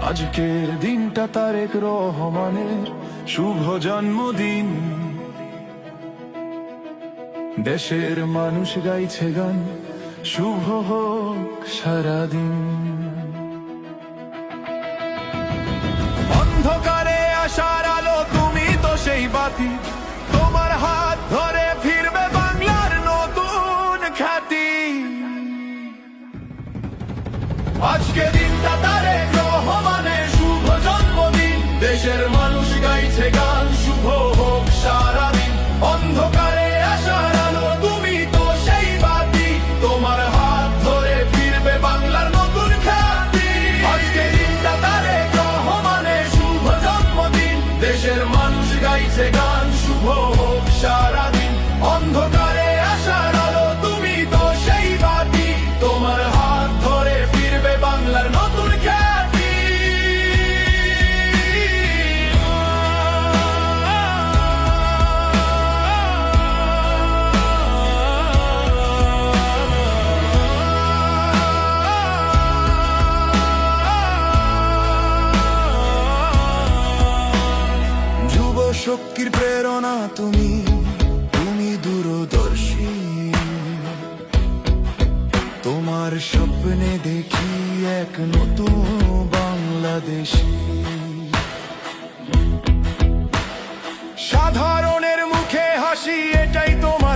আজকের দিনটা তারেক রহমানের শুভ জন্মদিন। দেশের মানুষ গাইছে গান, শুভ হোক সারাদিন। অন্ধকারে আশার আলো, তুমি তো সেই বাতি, তোমার হাত ধরে ফিরবে বাংলার নতুন খ্যাতি। আজকে দিনটা তারেক রহমানের শুভ জন্মদিন। দেশের মানুষ গাইছে গান, শুভ হোক সারাদিন। অন্ধকারে আশার আলো, তুমি তো সেই বাতি, তোমার হাত ধরে ফিরবে বাংলার নতুন খ্যাতি। আজকে দিনটা তারেক রহমানের শুভ জন্মদিন। দেশের মানুষ গাইছে গান, শুভ হোক সারাদিন। অন্ধকারে আশার আলো, তুমি তো সেই বাতি, তোমার হাত ধরে ফিরবে বাংলার নতুন খ্যাতি। যুব শক্তির প্রেরণা তুমি, তুমি দূরদর্শী। তোমার স্বপ্নে দেখি এক নতুন বাংলাদেশী। সাধারণের মুখে হাসি, এটাই তোমার